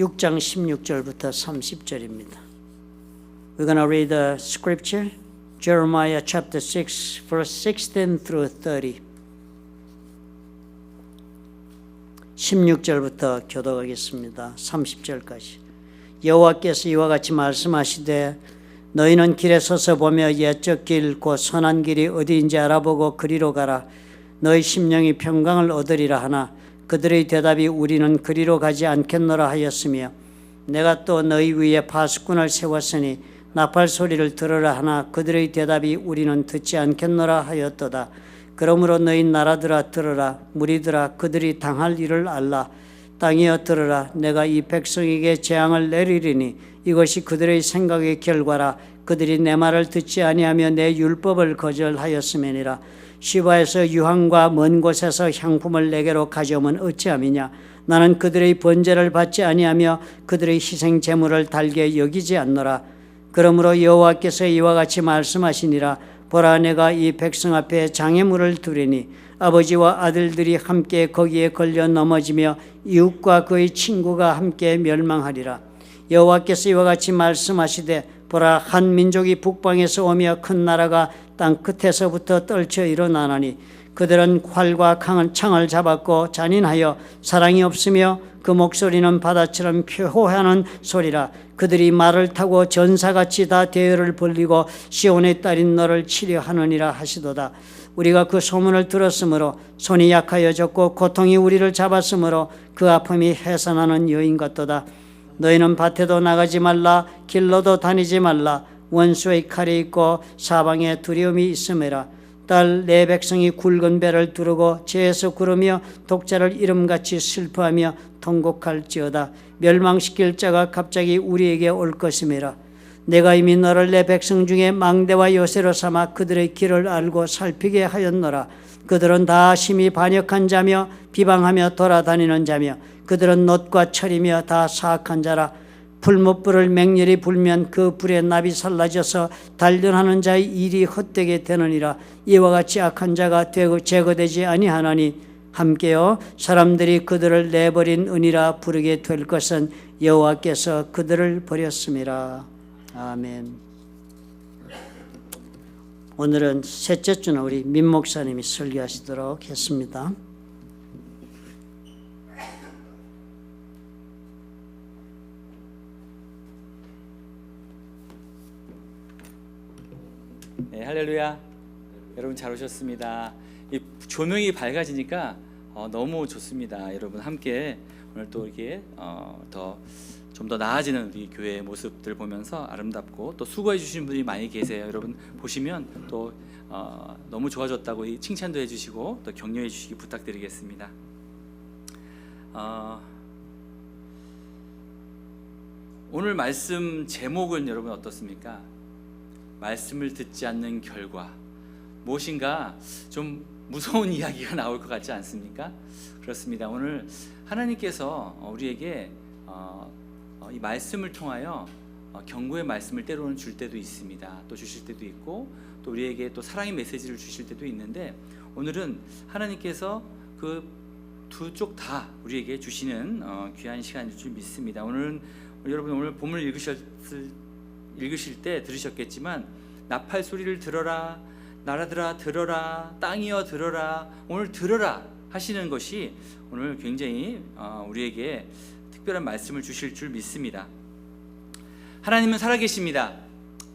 6장 16절부터 30절입니다. We're going to read the scripture, Jeremiah chapter 6, verse 16 through 30. 16절부터 교독하겠습니다. 30절까지. 여호와께서 이와 같이 말씀하시되 너희는 길에 서서 보며 옛적 길 곧 선한 길이 어디인지 알아보고 그리로 가라. 너희 심령이 평강을 얻으리라 하나 그들의 대답이 우리는 그리로 가지 않겠노라 하였으며 내가 또 너희 위에 파수꾼을 세웠으니 나팔 소리를 들으라 하나 그들의 대답이 우리는 듣지 않겠노라 하였도다. 그러므로 너희 나라들아 들으라. 무리들아 그들이 당할 일을 알라. 땅이여 들으라. 내가 이 백성에게 재앙을 내리리니 이것이 그들의 생각의 결과라. 그들이 내 말을 듣지 아니하며 내 율법을 거절하였음이니라. 시바에서 유황과 먼 곳에서 향품을 내게로 가져오면 어찌함이냐. 나는 그들의 번제를 받지 아니하며 그들의 희생 제물을 달게 여기지 않노라. 그러므로 여호와께서 이와 같이 말씀하시니라. 보라 내가 이 백성 앞에 장애물을 두리니 아버지와 아들들이 함께 거기에 걸려 넘어지며 이웃과 그의 친구가 함께 멸망하리라. 여호와께서 이와 같이 말씀하시되 보라 한 민족이 북방에서 오며 큰 나라가 땅 끝에서부터 떨쳐 일어나나니 그들은 활과 창을 잡았고 잔인하여 사랑이 없으며 그 목소리는 바다처럼 표호하는 소리라. 그들이 말을 타고 전사같이 다 대열을 벌리고 시온의 딸인 너를 치려 하느니라 하시도다. 우리가 그 소문을 들었으므로 손이 약하여졌고 고통이 우리를 잡았으므로 그 아픔이 해산하는 여인 같도다. 너희는 밭에도 나가지 말라. 길로도 다니지 말라. 원수의 칼이 있고 사방에 두려움이 있음이라. 딸 내 백성이 굵은 배를 두르고 죄에서 구르며 독자를 이름같이 슬퍼하며 통곡할지어다. 멸망시킬 자가 갑자기 우리에게 올 것임이라. 내가 이미 너를 내 백성 중에 망대와 요새로 삼아 그들의 길을 알고 살피게 하였노라. 그들은 다 심히 반역한 자며 비방하며 돌아다니는 자며 그들은 놋과 철이며 다 사악한 자라. 풀무불을 맹렬히 불면 그 불에 납이 살라져서 단련하는 자의 일이 헛되게 되느니라. 이와 같이 악한 자가 제거되지 아니하나니 함께요 사람들이 그들을 내버린 은이라 부르게 될 것은 여호와께서 그들을 버렸음이라. 아멘. 오늘은 셋째 주는 우리 민 목사님이 설교하시도록 했습니다. 네, 할렐루야. 여러분 잘 오셨습니다. 이 조명이 밝아지니까 너무 좋습니다. 여러분 함께 오늘 또 이렇게 좀 더 나아지는 우리 교회의 모습들 보면서 아름답고 또 수고해 주신 분이 많이 계세요. 여러분 보시면 또 너무 좋아졌다고 칭찬도 해주시고 또 격려해 주시기 부탁드리겠습니다. 오늘 말씀 제목은 여러분 어떻습니까? 말씀을 듣지 않는 결과. 무엇인가 좀 무서운 이야기가 나올 것 같지 않습니까? 그렇습니다. 오늘 하나님께서 우리에게 이 말씀을 통하여 경고의 말씀을 때로는 줄 때도 있습니다. 또 주실 때도 있고 또 우리에게 또 사랑의 메시지를 주실 때도 있는데 오늘은 하나님께서 그 두 쪽 다 우리에게 주시는 귀한 시간일 줄 믿습니다. 오늘은 여러분 오늘 본문을 읽으실 때 들으셨겠지만 나팔 소리를 들어라. 나라들아 들어라. 땅이여 들어라. 오늘 들어라 하시는 것이 오늘 굉장히 우리에게 특별한 말씀을 주실 줄 믿습니다. 하나님은 살아계십니다.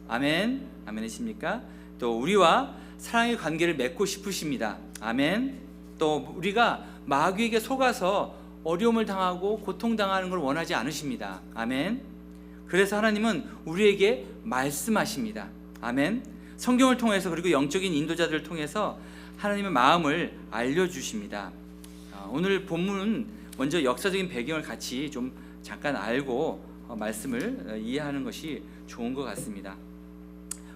아멘. 아멘이십니까? 또 우리와 사랑의 관계를 맺고 싶으십니다. 아멘. 또 우리가 마귀에게 속아서 어려움을 당하고 고통당하는 걸 원하지 않으십니다. 아멘. 그래서 하나님은 우리에게 말씀하십니다. 아멘. 성경을 통해서 그리고 영적인 인도자들을 통해서 하나님의 마음을 알려주십니다. 오늘 본문은 먼저 역사적인 배경을 같이 좀 잠깐 알고 말씀을 이해하는 것이 좋은 것 같습니다.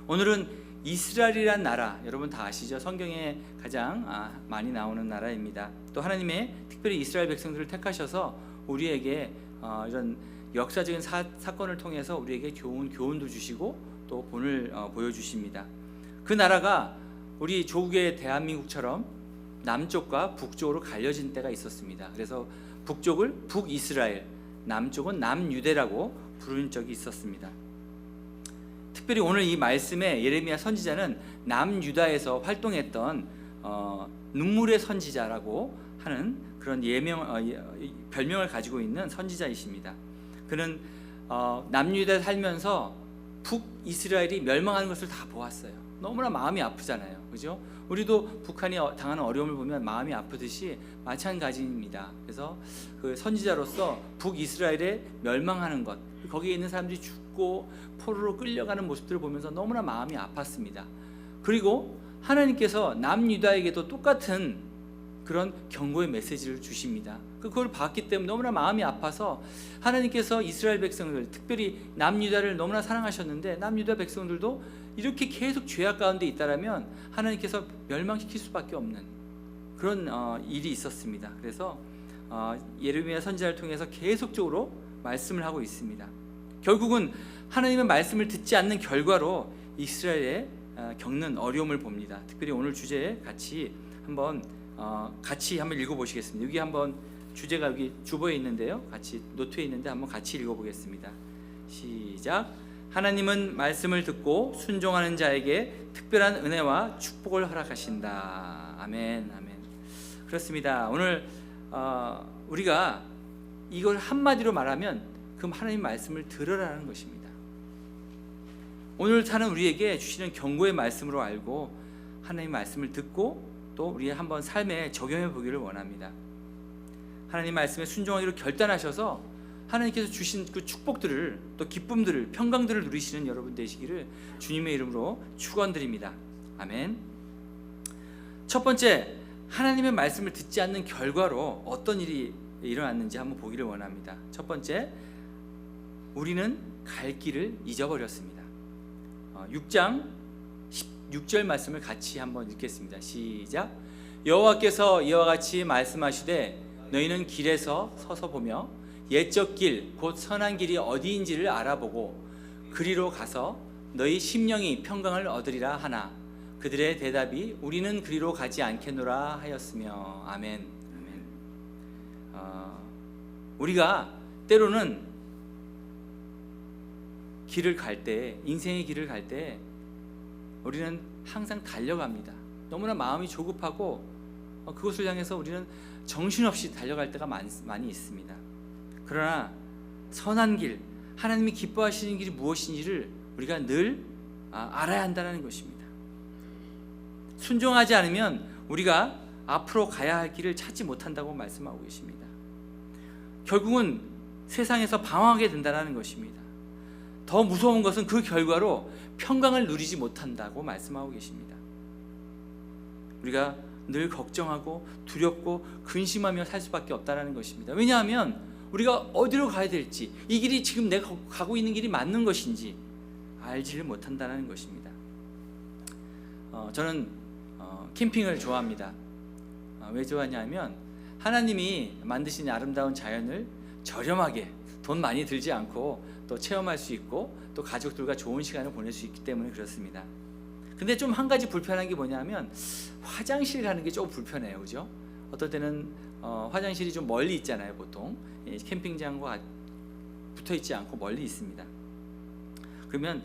오늘은 이스라엘이란 나라, 여러분 다 아시죠? 성경에 가장 많이 나오는 나라입니다. 또 하나님의 특별히 이스라엘 백성들을 택하셔서 우리에게 이런 역사적인 사건을 통해서 우리에게 교훈도 주시고 또 본을 보여주십니다. 그 나라가 우리 조국의 대한민국처럼 남쪽과 북쪽으로 갈려진 때가 있었습니다. 그래서 북쪽을 북이스라엘, 남쪽은 남유대라고 부르는 적이 있었습니다. 특별히 오늘 이 말씀에 예레미야 선지자는 남유다에서 활동했던 눈물의 선지자라고 하는 그런 별명을 가지고 있는 선지자이십니다. 그는 남유다에 살면서 북이스라엘이 멸망하는 것을 다 보았어요. 너무나 마음이 아프잖아요, 그죠? 우리도 북한이 당하는 어려움을 보면 마음이 아프듯이 마찬가지입니다. 그래서 그 선지자로서 북이스라엘에 멸망하는 것, 거기에 있는 사람들이 죽고 포로로 끌려가는 모습들을 보면서 너무나 마음이 아팠습니다. 그리고 하나님께서 남유다에게도 똑같은 그런 경고의 메시지를 주십니다. 그걸 봤기 때문에 너무나 마음이 아파서 하나님께서 이스라엘 백성들, 특별히 남유다를 너무나 사랑하셨는데 남유다 백성들도 이렇게 계속 죄악 가운데 있다라면 하나님께서 멸망시킬 수밖에 없는 그런 일이 있었습니다. 그래서 예레미야 선지자를 통해서 계속적으로 말씀을 하고 있습니다. 결국은 하나님의 말씀을 듣지 않는 결과로 이스라엘에 겪는 어려움을 봅니다. 특별히 오늘 주제에 같이 한번 읽어보시겠습니다. 여기 한번 주제가 여기 주보에 있는데요, 같이 노트에 있는데 한번 같이 읽어보겠습니다. 시작. 하나님은 말씀을 듣고 순종하는 자에게 특별한 은혜와 축복을 허락하신다. 아멘, 아멘. 그렇습니다. 오늘 우리가 이걸 한마디로 말하면 그 하나님 말씀을 들으라는 것입니다. 오늘 사는 우리에게 주시는 경고의 말씀으로 알고 하나님 말씀을 듣고 또 우리의 한번 삶에 적용해 보기를 원합니다. 하나님 말씀에 순종하기로 결단하셔서 하나님께서 주신 그 축복들을, 또 기쁨들을, 평강들을 누리시는 여러분 되시기를 주님의 이름으로 축원드립니다. 아멘. 첫 번째, 하나님의 말씀을 듣지 않는 결과로 어떤 일이 일어났는지 한번 보기를 원합니다. 첫 번째, 우리는 갈 길을 잊어버렸습니다. 6장 16절 말씀을 같이 한번 읽겠습니다. 시작. 여호와께서 이와 같이 말씀하시되 너희는 길에서 서서 보며 옛적 길 곧 선한 길이 어디인지를 알아보고 그리로 가서 너희 심령이 평강을 얻으리라 하나 그들의 대답이 우리는 그리로 가지 않겠노라 하였으며. 아멘. 아멘. 우리가 때로는 길을 갈 때, 인생의 길을 갈 때 우리는 항상 달려갑니다. 너무나 마음이 조급하고 그것을 향해서 우리는 정신없이 달려갈 때가 많이 있습니다. 그러나 선한 길, 하나님이 기뻐하시는 길이 무엇인지를 우리가 늘 알아야 한다는 것입니다. 순종하지 않으면 우리가 앞으로 가야 할 길을 찾지 못한다고 말씀하고 계십니다. 결국은 세상에서 방황하게 된다는 것입니다. 더 무서운 것은 그 결과로 평강을 누리지 못한다고 말씀하고 계십니다. 우리가 늘 걱정하고 두렵고 근심하며 살 수밖에 없다는 것입니다. 왜냐하면 우리가 어디로 가야 될지, 이 길이 지금 내가 가고 있는 길이 맞는 것인지 알지를 못한다는 것입니다. 저는 캠핑을 좋아합니다. 왜 좋아하냐면 하나님이 만드신 아름다운 자연을 저렴하게 돈 많이 들지 않고 또 체험할 수 있고 또 가족들과 좋은 시간을 보낼 수 있기 때문에 그렇습니다. 근데 좀 한 가지 불편한 게 뭐냐면 화장실 가는 게 조금 불편해요, 그죠? 어떨 때는 화장실이 좀 멀리 있잖아요. 보통 캠핑장과 붙어 있지 않고 멀리 있습니다. 그러면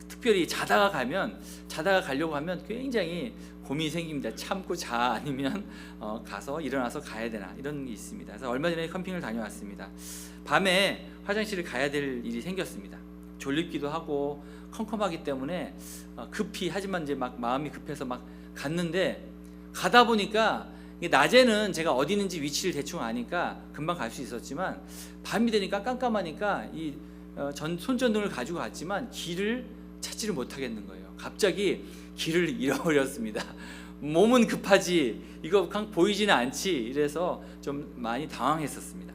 특별히 자다가 가려고 하면 굉장히 고민이 생깁니다. 참고 자 아니면 가서 일어나서 가야 되나 이런 게 있습니다. 그래서 얼마 전에 캠핑을 다녀왔습니다. 밤에 화장실을 가야 될 일이 생겼습니다. 졸립기도 하고 컴컴하기 때문에 급히, 하지만 이제 막 마음이 급해서 막 갔는데, 가다 보니까 낮에는 제가 어디 있는지 위치를 대충 아니까 금방 갈 수 있었지만 밤이 되니까 깜깜하니까 이 손전등을 가지고 갔지만 길을 찾지를 못하겠는 거예요. 갑자기 길을 잃어버렸습니다. 몸은 급하지 이거 그냥 보이지는 않지, 이래서 좀 많이 당황했었습니다.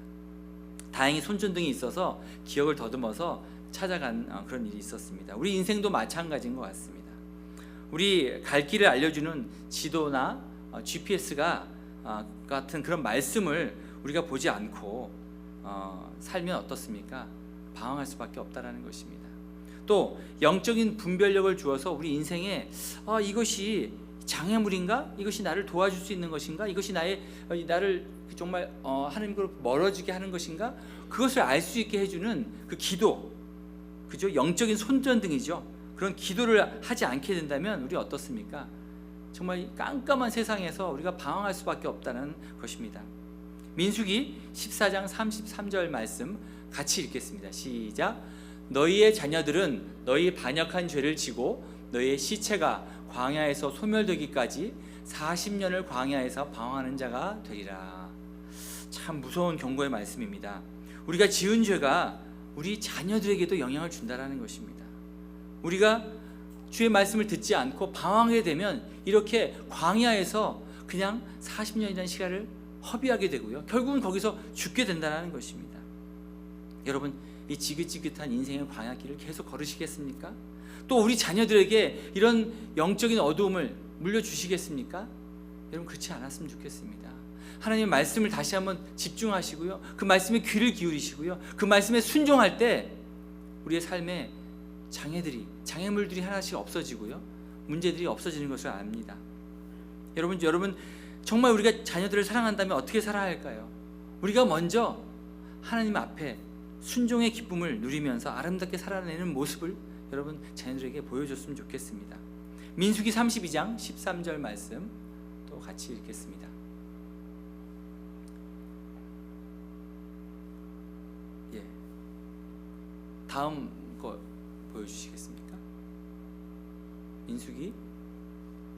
다행히 손전등이 있어서 기억을 더듬어서 찾아간 그런 일이 있었습니다. 우리 인생도 마찬가지인 것 같습니다. 우리 갈 길을 알려주는 지도나 GPS가 같은 그런 말씀을 우리가 보지 않고 살면 어떻습니까? 방황할 수밖에 없다는 것입니다. 또 영적인 분별력을 주어서 우리 인생에 이것이 장애물인가? 이것이 나를 도와줄 수 있는 것인가? 이것이 나를 정말 하나님으로 멀어지게 하는 것인가? 그것을 알 수 있게 해주는 그 기도, 그죠? 영적인 손전등이죠. 그런 기도를 하지 않게 된다면 우리 어떻습니까? 정말 깜깜한 세상에서 우리가 방황할 수밖에 없다는 것입니다. 민수기 14장 33절 말씀 같이 읽겠습니다. 시작. 너희의 자녀들은 너희 반역한 죄를 지고 너희의 시체가 광야에서 소멸되기까지 40년을 광야에서 방황하는 자가 되리라. 참 무서운 경고의 말씀입니다. 우리가 지은 죄가 우리 자녀들에게도 영향을 준다는 것입니다. 우리가 주의 말씀을 듣지 않고 방황하게 되면 이렇게 광야에서 그냥 40년이라는 시간을 허비하게 되고요, 결국은 거기서 죽게 된다는 것입니다. 여러분, 이 지긋지긋한 인생의 광야길을 계속 걸으시겠습니까? 또 우리 자녀들에게 이런 영적인 어두움을 물려주시겠습니까? 여러분, 그렇지 않았으면 좋겠습니다. 하나님의 말씀을 다시 한번 집중하시고요, 그 말씀에 귀를 기울이시고요, 그 말씀에 순종할 때 우리의 삶에 장애물들이 하나씩 없어지고요, 문제들이 없어지는 것을 압니다. 여러분 정말 우리가 자녀들을 사랑한다면 어떻게 살아야 할까요? 우리가 먼저 하나님 앞에 순종의 기쁨을 누리면서 아름답게 살아내는 모습을 여러분 자녀들에게 보여줬으면 좋겠습니다. 민수기 32장 13절 말씀 또 같이 읽겠습니다. 예, 다음 거 보여주시겠습니까? 민수기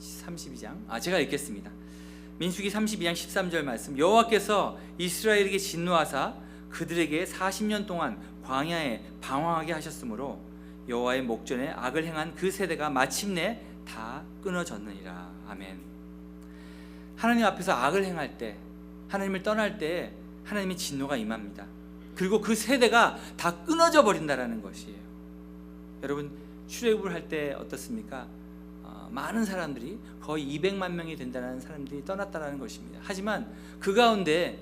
32장, 제가 읽겠습니다. 민수기 32장 13절 말씀. 여호와께서 이스라엘에게 진노하사 그들에게 40년 동안 광야에 방황하게 하셨으므로 여호와의 목전에 악을 행한 그 세대가 마침내 다 끊어졌느니라. 아멘. 하나님 앞에서 악을 행할 때, 하나님을 떠날 때 하나님의 진노가 임합니다. 그리고 그 세대가 다 끊어져 버린다라는 것이에요. 여러분, 출애굽을 할 때 어떻습니까? 많은 사람들이 거의 200만 명이 된다는 사람들이 떠났다라는 것입니다. 하지만 그 가운데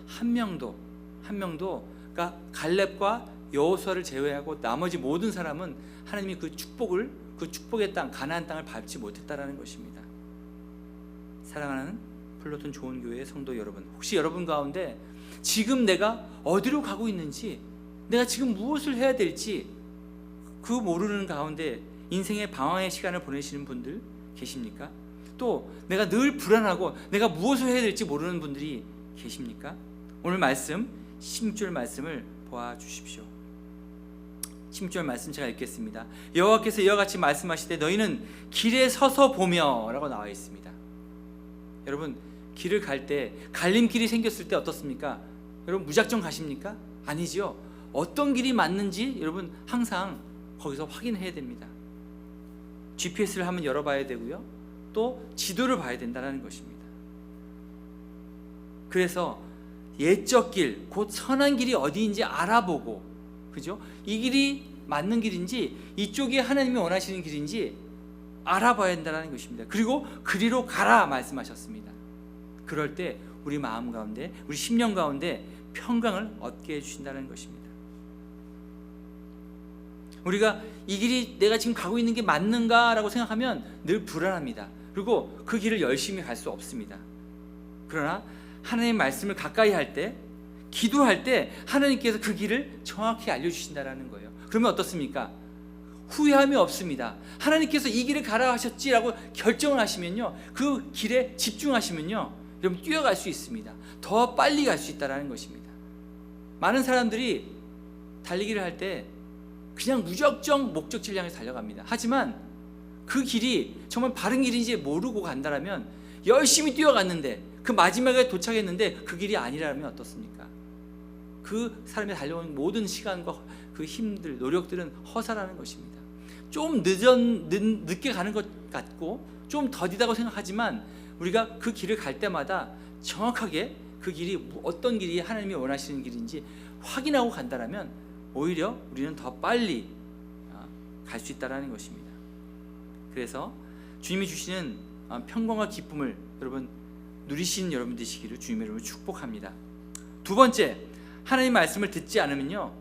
한 명도 그러니까 갈렙과 여호수아를 제외하고 나머지 모든 사람은 하나님이 그 축복의 땅, 가나안 땅을 밟지 못했다라는 것입니다. 사랑하는 플로톤 좋은 교회의 성도 여러분, 혹시 여러분 가운데 지금 내가 어디로 가고 있는지, 내가 지금 무엇을 해야 될지 그 모르는 가운데 인생의 방황의 시간을 보내시는 분들 계십니까? 또 내가 늘 불안하고 내가 무엇을 해야 될지 모르는 분들이 계십니까? 오늘 말씀 16절 말씀을 보아주십시오. 16절 말씀 제가 읽겠습니다. 여호와께서 이와 같이 말씀하시되 너희는 길에 서서 보며 라고 나와 있습니다. 여러분, 길을 갈 때 갈림길이 생겼을 때 어떻습니까? 여러분 무작정 가십니까? 아니지요. 어떤 길이 맞는지 여러분 항상 거기서 확인해야 됩니다. GPS를 한번 열어봐야 되고요, 또 지도를 봐야 된다는 것입니다. 그래서 옛적 길, 곧 선한 길이 어디인지 알아보고, 그죠? 이 길이 맞는 길인지, 이쪽이 하나님이 원하시는 길인지 알아봐야 된다는 것입니다. 그리고 그리로 가라 말씀하셨습니다. 그럴 때 우리 마음 가운데, 우리 심령 가운데 평강을 얻게 해주신다는 것입니다. 우리가 이 길이 내가 지금 가고 있는 게 맞는가라고 생각하면 늘 불안합니다. 그리고 그 길을 열심히 갈 수 없습니다. 그러나 하나님의 말씀을 가까이 할 때, 기도할 때 하나님께서 그 길을 정확히 알려주신다는 거예요. 그러면 어떻습니까? 후회함이 없습니다. 하나님께서 이 길을 가라 하셨지라고 결정을 하시면요, 그 길에 집중하시면요, 여러분 뛰어갈 수 있습니다. 더 빨리 갈 수 있다는 것입니다. 많은 사람들이 달리기를 할 때 그냥 무작정 목적지를 향해 달려갑니다. 하지만 그 길이 정말 바른 길인지 모르고 간다라면, 열심히 뛰어갔는데 그 마지막에 도착했는데 그 길이 아니라면 어떻습니까? 그 사람이 달려온 모든 시간과 그 힘들, 노력들은 허사라는 것입니다. 좀 늦게 가는 것 같고 좀 더디다고 생각하지만 우리가 그 길을 갈 때마다 정확하게 그 길이 어떤 길이 하나님이 원하시는 길인지 확인하고 간다라면 오히려 우리는 더 빨리 갈 수 있다는 것입니다. 그래서 주님이 주시는 평강과 기쁨을 여러분 누리시는 여러분 되시기를 주님의 이름으로 축복합니다. 두 번째, 하나님의 말씀을 듣지 않으면요,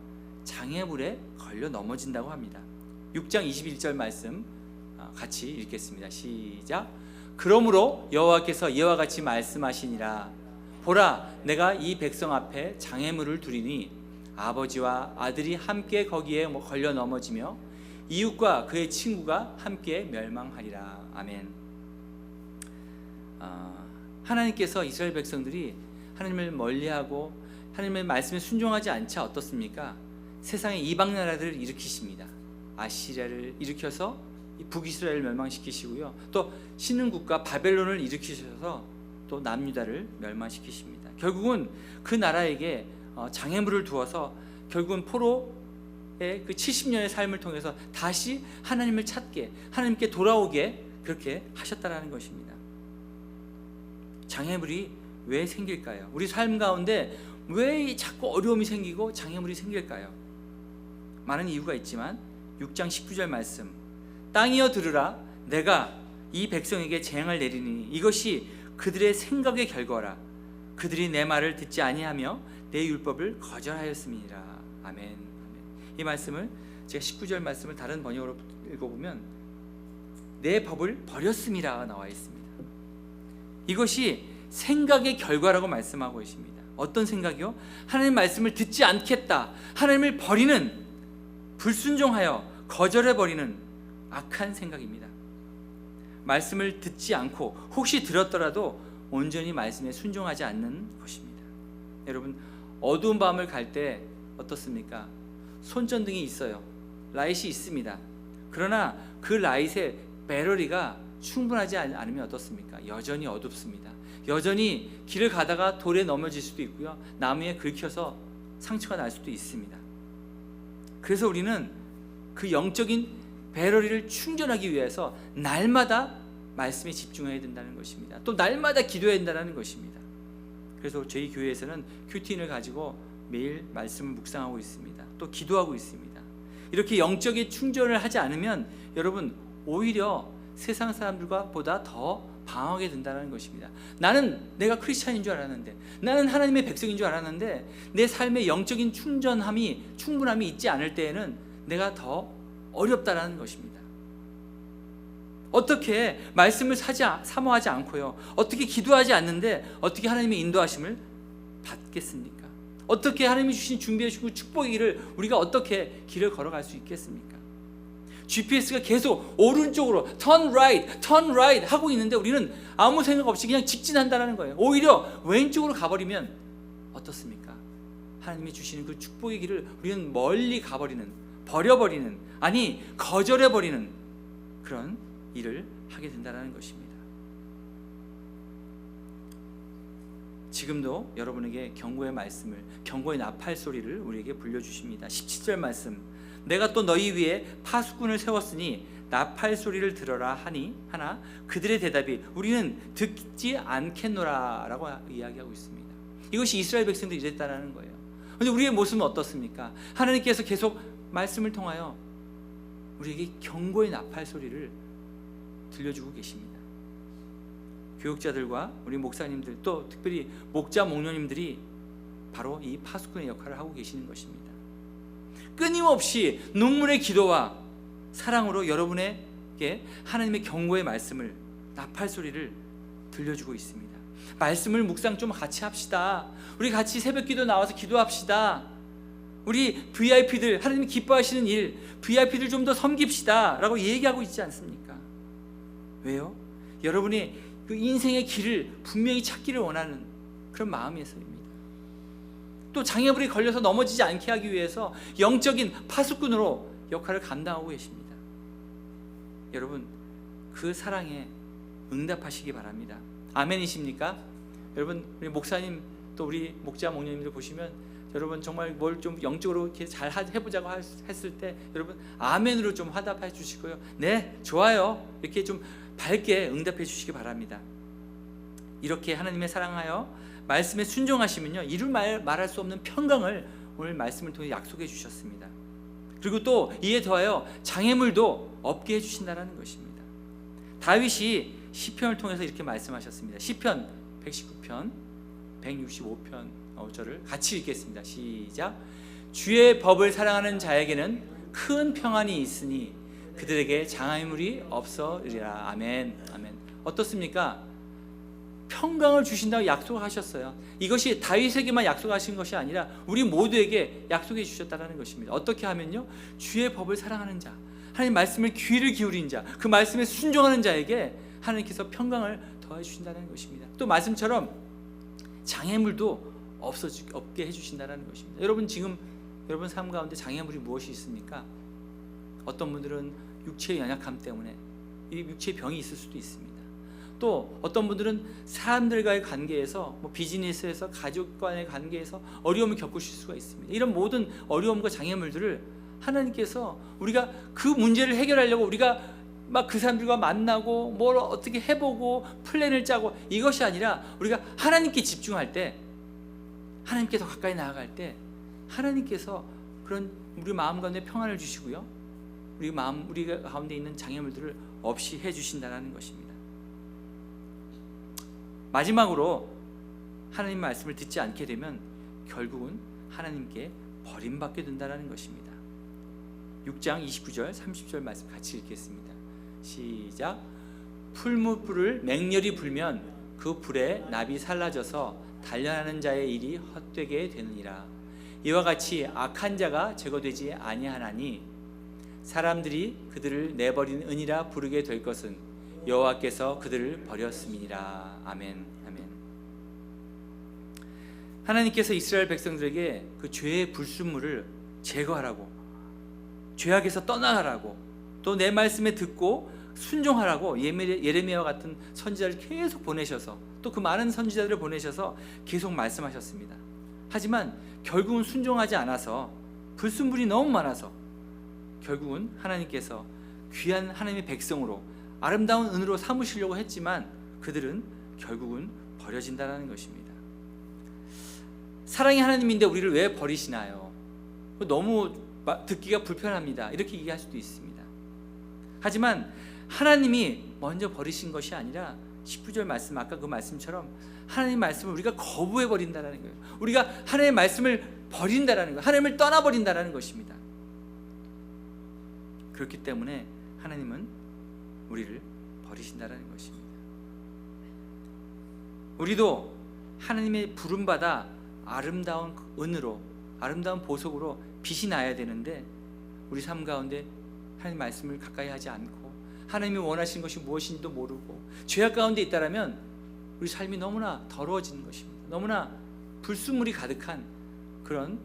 장애물에 걸려 넘어진다고 합니다. 6장 21절 말씀 같이 읽겠습니다. 시작. 그러므로 여호와께서 이와 같이 말씀하시니라. 보라, 내가 이 백성 앞에 장애물을 두리니 아버지와 아들이 함께 거기에 걸려 넘어지며 이웃과 그의 친구가 함께 멸망하리라. 아멘. 하나님께서 이스라엘 백성들이 하나님을 멀리하고 하나님의 말씀에 순종하지 않자 어떻습니까? 세상의 이방 나라들을 일으키십니다. 아시리아를 일으켜서 북이스라엘을 멸망시키시고요, 또 신흥국가 바벨론을 일으키셔서 또 남유다를 멸망시키십니다. 결국은 그 나라에게 장애물을 두어서 결국은 포로의 그 70년의 삶을 통해서 다시 하나님을 찾게, 하나님께 돌아오게 그렇게 하셨다라는 것입니다. 장애물이 왜 생길까요? 우리 삶 가운데 왜 자꾸 어려움이 생기고 장애물이 생길까요? 많은 이유가 있지만 6장 19절 말씀, 땅이여 들으라, 내가 이 백성에게 재앙을 내리니 이것이 그들의 생각의 결과라. 그들이 내 말을 듣지 아니하며 내 율법을 거절하였음이니라. 아멘. 이 말씀을 제가 19절 말씀을 다른 번역으로 읽어보면 내 법을 버렸음이라 나와 있습니다. 이것이 생각의 결과라고 말씀하고 계십니다. 어떤 생각이요? 하나님 말씀을 듣지 않겠다, 하나님을 버리는, 불순종하여 거절해버리는 악한 생각입니다. 말씀을 듣지 않고 혹시 들었더라도 온전히 말씀에 순종하지 않는 것입니다. 여러분, 어두운 밤을 갈 때 어떻습니까? 손전등이 있어요. 라이트이 있습니다. 그러나 그 라이트의 배터리가 충분하지 않으면 어떻습니까? 여전히 어둡습니다. 여전히 길을 가다가 돌에 넘어질 수도 있고요, 나무에 긁혀서 상처가 날 수도 있습니다. 그래서 우리는 그 영적인 배터리를 충전하기 위해서 날마다 말씀에 집중해야 된다는 것입니다. 또 날마다 기도해야 된다는 것입니다. 그래서 저희 교회에서는 큐티인을 가지고 매일 말씀을 묵상하고 있습니다. 또 기도하고 있습니다. 이렇게 영적인 충전을 하지 않으면 여러분 오히려 세상 사람들과 보다 더 방황하게 된다는 것입니다. 나는 내가 크리스찬인 줄 알았는데, 나는 하나님의 백성인 줄 알았는데 내 삶의 영적인 충분함이 있지 않을 때에는 내가 더 어렵다라는 것입니다. 어떻게 말씀을 사모하지 않고요, 어떻게 기도하지 않는데 어떻게 하나님의 인도하심을 받겠습니까? 어떻게 하나님이 주신 준비해 주시고 축복의 길을 우리가 어떻게 길을 걸어갈 수 있겠습니까? GPS가 계속 오른쪽으로 turn right 하고 있는데 우리는 아무 생각 없이 그냥 직진한다는 거예요. 오히려 왼쪽으로 가버리면 어떻습니까? 하나님이 주시는 그 축복의 길을 우리는 멀리 가버리는, 버려버리는, 아니 거절해버리는 그런 일을 하게 된다는 것입니다. 지금도 여러분에게 경고의 말씀을, 경고의 나팔 소리를 우리에게 불려주십니다. 17절 말씀, 내가 또 너희 위에 파수꾼을 세웠으니 나팔 소리를 들어라 하나 그들의 대답이 우리는 듣지 않겠노라 라고 이야기하고 있습니다. 이것이 이스라엘 백성들이 이랬다는 거예요. 그런데 우리의 모습은 어떻습니까? 하나님께서 계속 말씀을 통하여 우리에게 경고의 나팔 소리를 들려주고 계십니다. 교육자들과 우리 목사님들, 또 특별히 목자 목녀님들이 바로 이 파수꾼의 역할을 하고 계시는 것입니다. 끊임없이 눈물의 기도와 사랑으로 여러분에게 하나님의 경고의 말씀을, 나팔 소리를 들려주고 있습니다. 말씀을 묵상 좀 같이 합시다. 우리 같이 새벽 기도 나와서 기도합시다. 우리 VIP들, 하나님이 기뻐하시는 일, VIP들 좀 더 섬깁시다 라고 얘기하고 있지 않습니까? 왜요? 여러분이 그 인생의 길을 분명히 찾기를 원하는 그런 마음에서입니다. 또 장애물이 걸려서 넘어지지 않게 하기 위해서 영적인 파수꾼으로 역할을 감당하고 계십니다. 여러분, 그 사랑에 응답하시기 바랍니다. 아멘이십니까? 여러분, 우리 목사님 또 우리 목자 목녀님들 보시면 여러분 정말 뭘 좀 영적으로 이렇게 잘 해보자고 했을 때 여러분 아멘으로 좀 화답해 주시고요, 네 좋아요 이렇게 좀 밝게 응답해 주시기 바랍니다. 이렇게 하나님의 사랑하여 말씀에 순종하시면요, 이루 말할 수 없는 평강을 오늘 말씀을 통해 약속해 주셨습니다. 그리고 또 이에 더하여 장애물도 없게 해주신다는 것입니다. 다윗이 시편을 통해서 이렇게 말씀하셨습니다. 시편 119편 165편 5절을 같이 읽겠습니다. 시작. 주의 법을 사랑하는 자에게는 큰 평안이 있으니 그들에게 장애물이 없으리라. 아멘. 아멘. 어떻습니까? 평강을 주신다고 약속하셨어요. 이것이 다윗에게만 약속하신 것이 아니라 우리 모두에게 약속해 주셨다는 것입니다. 어떻게 하면요, 주의 법을 사랑하는 자, 하나님 말씀을 귀를 기울인 자, 그 말씀에 순종하는 자에게 하나님께서 평강을 더해 주신다는 것입니다. 또 말씀처럼 장애물도 없게 해주신다는 것입니다. 여러분, 지금 여러분 삶 가운데 장애물이 무엇이 있습니까? 어떤 분들은 육체의 연약함 때문에 이 육체의 병이 있을 수도 있습니다. 또 어떤 분들은 사람들과의 관계에서, 비즈니스에서, 가족 간의 관계에서 어려움을 겪으실 수가 있습니다. 이런 모든 어려움과 장애물들을 하나님께서 우리가 그 문제를 해결하려고 우리가 막 그 사람들과 만나고 뭘 어떻게 해보고 플랜을 짜고, 이것이 아니라 우리가 하나님께 집중할 때, 하나님께 더 가까이 나아갈 때 하나님께서 그런 우리 마음 가운데 평안을 주시고요, 우리 가운데 있는 장애물들을 없이 해주신다는 것입니다. 마지막으로 하나님 말씀을 듣지 않게 되면 결국은 하나님께 버림받게 된다는 것입니다. 6장 29절 30절 말씀 같이 읽겠습니다. 시작. 풀무불을 맹렬히 불면 그 불에 납이 살라져서 단련하는 자의 일이 헛되게 되느니라. 이와 같이 악한 자가 제거되지 아니하나니 사람들이 그들을 내버린 은이라 부르게 될 것은 여호와께서 그들을 버렸음이니라. 아멘. 아멘. 하나님께서 이스라엘 백성들에게 그 죄의 불순물을 제거하라고, 죄악에서 떠나가라고, 또 내 말씀에 듣고 순종하라고 예레미야와 같은 선지자를 계속 보내셔서, 또 그 많은 선지자들을 보내셔서 계속 말씀하셨습니다. 하지만 결국은 순종하지 않아서 불순물이 너무 많아서 결국은 하나님께서 귀한 하나님의 백성으로 아름다운 은으로 삼으시려고 했지만 그들은 결국은 버려진다는 것입니다. 사랑의 하나님인데 우리를 왜 버리시나요? 너무 듣기가 불편합니다. 이렇게 얘기할 수도 있습니다. 하지만 하나님이 먼저 버리신 것이 아니라 19절 말씀, 아까 그 말씀처럼 하나님 말씀을 우리가 거부해 버린다는 거예요. 우리가 하나님의 말씀을 버린다는 거예요. 하나님을 떠나버린다는 것입니다. 그렇기 때문에 하나님은 우리를 버리신다는 것입니다. 우리도 하나님의 부름받아 아름다운 은으로, 아름다운 보석으로 빛이 나야 되는데 우리 삶 가운데 하나님 말씀을 가까이 하지 않고 하나님이 원하시는 것이 무엇인지도 모르고 죄악 가운데 있다라면 우리 삶이 너무나 더러워지는 것입니다. 너무나 불순물이 가득한 그런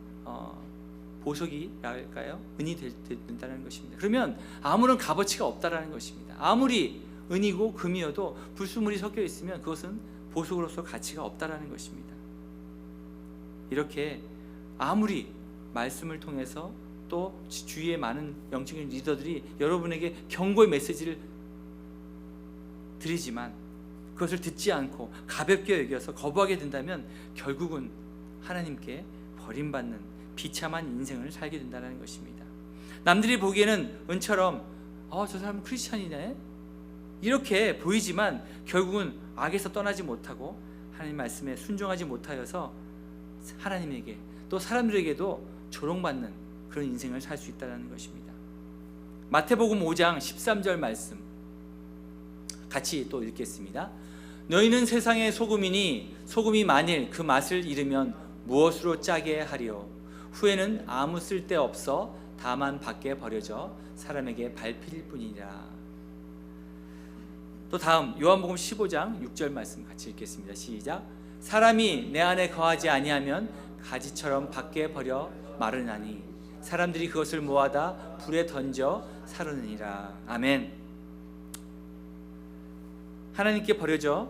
보석이랄까요? 은이 된다는 것입니다. 그러면 아무런 값어치가 없다라는 것입니다. 아무리 은이고 금이어도 불순물이 섞여 있으면 그것은 보석으로서 가치가 없다라는 것입니다. 이렇게 아무리 말씀을 통해서 또 주위의 많은 영적인 리더들이 여러분에게 경고의 메시지를 드리지만 그것을 듣지 않고 가볍게 여겨서 거부하게 된다면 결국은 하나님께 버림받는 비참한 인생을 살게 된다는 것입니다. 남들이 보기에는 은처럼 저 사람은 크리스찬이네 이렇게 보이지만 결국은 악에서 떠나지 못하고 하나님 말씀에 순종하지 못하여서 하나님에게 또 사람들에게도 조롱받는 그런 인생을 살 수 있다는 것입니다. 마태복음 5장 13절 말씀 같이 또 읽겠습니다. 너희는 세상의 소금이니 소금이 만일 그 맛을 잃으면 무엇으로 짜게 하리요? 후에는 아무 쓸데없어 다만 밖에 버려져 사람에게 밟힐 뿐이라. 또 다음 요한복음 15장 6절 말씀 같이 읽겠습니다. 시작. 사람이 내 안에 거하지 아니하면 가지처럼 밖에 버려 마르나니 사람들이 그것을 모아다 불에 던져 사르느니라. 아멘. 하나님께 버려져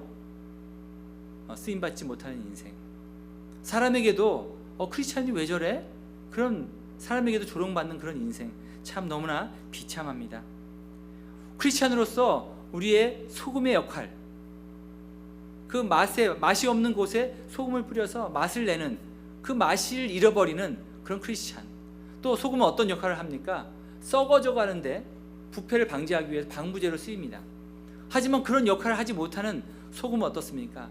쓰임받지 못하는 인생, 사람에게도 크리스찬이 왜 저래? 그런 사람에게도 조롱받는 그런 인생, 참 너무나 비참합니다. 크리스찬으로서 우리의 소금의 역할, 그 맛이 없는 곳에 소금을 뿌려서 맛을 내는, 그 맛을 잃어버리는 그런 크리스찬. 또 소금은 어떤 역할을 합니까? 썩어져 가는데 부패를 방지하기 위해서 방부제로 쓰입니다. 하지만 그런 역할을 하지 못하는 소금은 어떻습니까?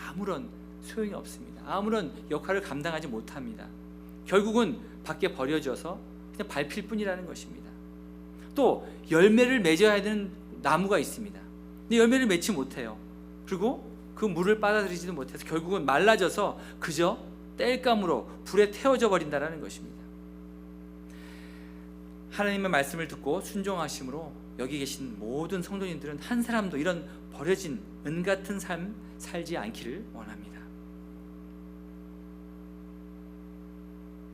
아무런 소용이 없습니다. 아무런 역할을 감당하지 못합니다. 결국은 밖에 버려져서 그냥 밟힐 뿐이라는 것입니다. 또 열매를 맺어야 되는 나무가 있습니다. 근데 열매를 맺지 못해요. 그리고 그 물을 빨아들이지도 못해서 결국은 말라져서 그저 땔감으로 불에 태워져 버린다는 것입니다. 하나님의 말씀을 듣고 순종하심으로 여기 계신 모든 성도님들은 한 사람도 이런 버려진 은 같은 삶 살지 않기를 원합니다.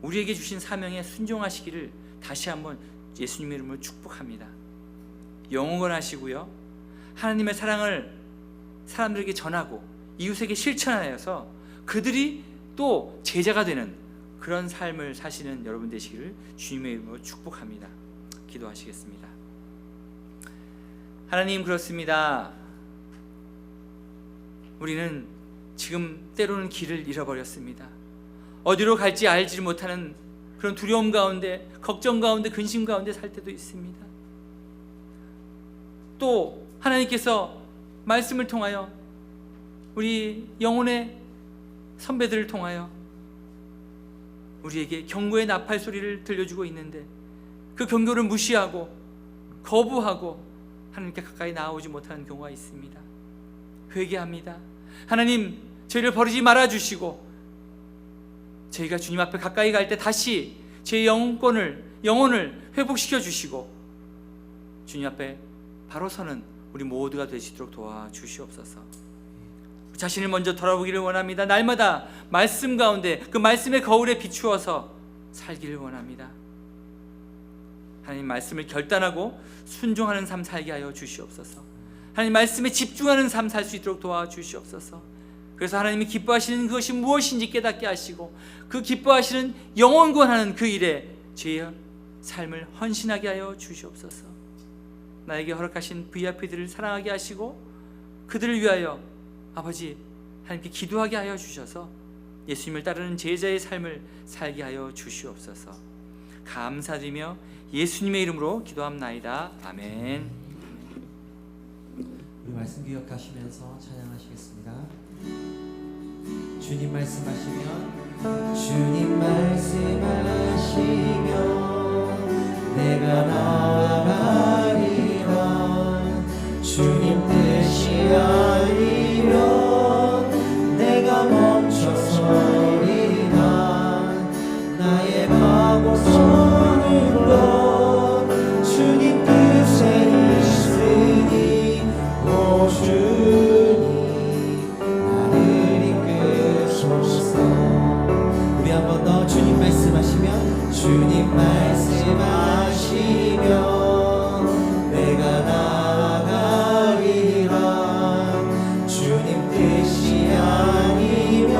우리에게 주신 사명에 순종하시기를 다시 한번 예수님의 이름으로 축복합니다. 영원하시고요, 하나님의 사랑을 사람들에게 전하고 이웃에게 실천하여서 그들이 또 제자가 되는 그런 삶을 사시는 여러분 되시기를 주님의 이름으로 축복합니다. 기도하시겠습니다. 하나님, 그렇습니다. 우리는 지금 때로는 길을 잃어버렸습니다. 어디로 갈지 알지 못하는 그런 두려움 가운데, 걱정 가운데, 근심 가운데 살 때도 있습니다. 또 하나님께서 말씀을 통하여 우리 영혼의 선배들을 통하여 우리에게 경고의 나팔 소리를 들려주고 있는데 그 경고를 무시하고 거부하고 하나님께 가까이 나아오지 못하는 경우가 있습니다. 회개합니다. 하나님, 저희를 버리지 말아주시고 저희가 주님 앞에 가까이 갈 때 다시 제 영혼을 회복시켜 주시고 주님 앞에 바로 서는 우리 모두가 되시도록 도와주시옵소서. 자신을 먼저 돌아보기를 원합니다. 날마다 말씀 가운데 그 말씀의 거울에 비추어서 살기를 원합니다. 하나님 말씀을 결단하고 순종하는 삶 살게 하여 주시옵소서. 하나님 말씀에 집중하는 삶 살 수 있도록 도와주시옵소서. 그래서 하나님이 기뻐하시는 그것이 무엇인지 깨닫게 하시고 그 기뻐하시는 영혼 구원하는 그 일에 제 삶을 헌신하게 하여 주시옵소서. 나에게 허락하신 VIP들을 사랑하게 하시고 그들을 위하여 아버지 하나님께 기도하게 하여 주셔서 예수님을 따르는 제자의 삶을 살게 하여 주시옵소서. 감사드리며 예수님의 이름으로 기도합나이다. 아멘. 우리 말씀 기억하시면서 찬양하시겠습니다. 주님 말씀하시면, 주님 말씀하시면 내가 나아가리라. 주님 뜻이 아니면 내가 멈춰서리라. 나의 가고 서는 것 주님 뜻에 있으니 오 주님 나를 이끄소서. 우리 한 번 더 주님 말씀하시면, 주님 말씀하시면 내가 나아가리라. 주님 뜻이 아니면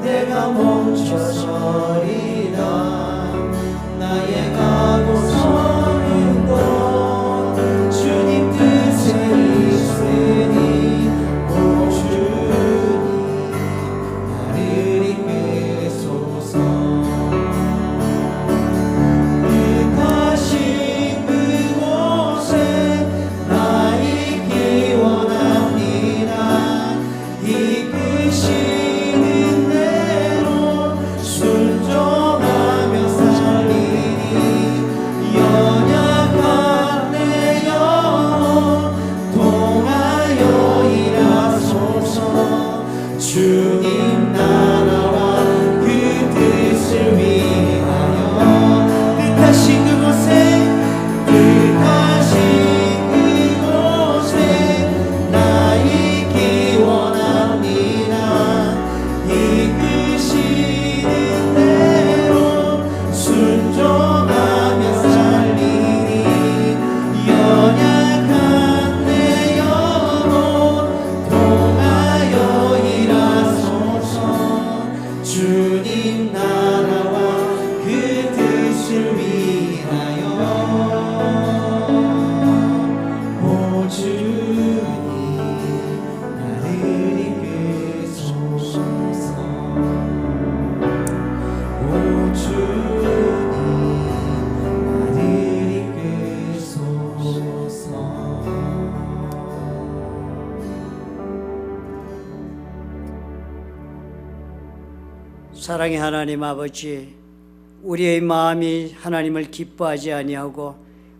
내가 멈춰서리라. 나의 가고 서는 곳 주님 뜻에 있으니 오 주님 나를 이끄소서. 뜻하신 그곳에 나 있기 원합니다. 이끄시는 대로 순종하며 살리니 연약한 내 영혼 통하여 일하소서. 주님 나라와 그 뜻을 위하여 뜻하신 그곳에 나 있기 원합니다. 이끄시는 대로 순종하며 살리니 연약한 내 영혼 통하여 일하소서. 주님 나라와 그 뜻을 위하여 오 주님 나를 이끄소서. 오 주님 나를 이끄소서. 사랑의 하나님 아버지, 우리의 마음이 하나님을 기뻐하지 아니하고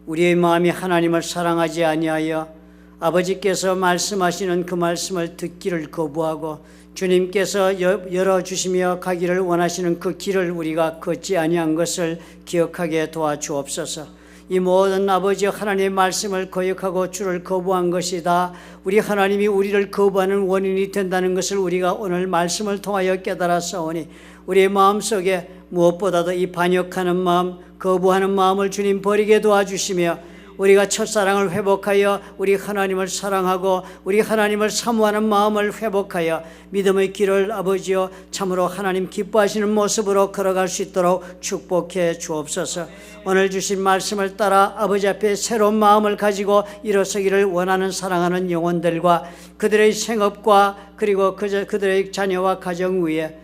우리의 마음이 하나님을 사랑하지 아니하여 아버지께서 말씀하시는 그 말씀을 듣기를 거부하고 주님께서 열어주시며 가기를 원하시는 그 길을 우리가 걷지 아니한 것을 기억하게 도와주옵소서. 이 모든 아버지 하나님의 말씀을 거역하고 주를 거부한 것이 다 우리 하나님이 우리를 거부하는 원인이 된다는 것을 우리가 오늘 말씀을 통하여 깨달았사오니 우리의 마음속에 무엇보다도 이 반역하는 마음, 거부하는 마음을 주님 버리게 도와주시며 우리가 첫사랑을 회복하여 우리 하나님을 사랑하고 우리 하나님을 사모하는 마음을 회복하여 믿음의 길을 아버지여 참으로 하나님 기뻐하시는 모습으로 걸어갈 수 있도록 축복해 주옵소서. 오늘 주신 말씀을 따라 아버지 앞에 새로운 마음을 가지고 일어서기를 원하는 사랑하는 영혼들과 그들의 생업과 그리고 그들의 자녀와 가정 위에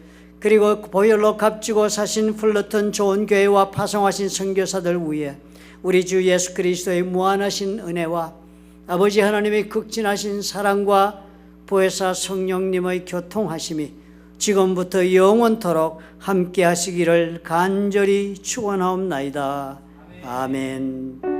그리고 보혈로 값지고 사신 풀러튼 좋은 교회와 파송하신 선교사들 위에 우리 주 예수 그리스도의 무한하신 은혜와 아버지 하나님의 극진하신 사랑과 보혜사 성령님의 교통하심이 지금부터 영원토록 함께 하시기를 간절히 축원하옵나이다. 아멘.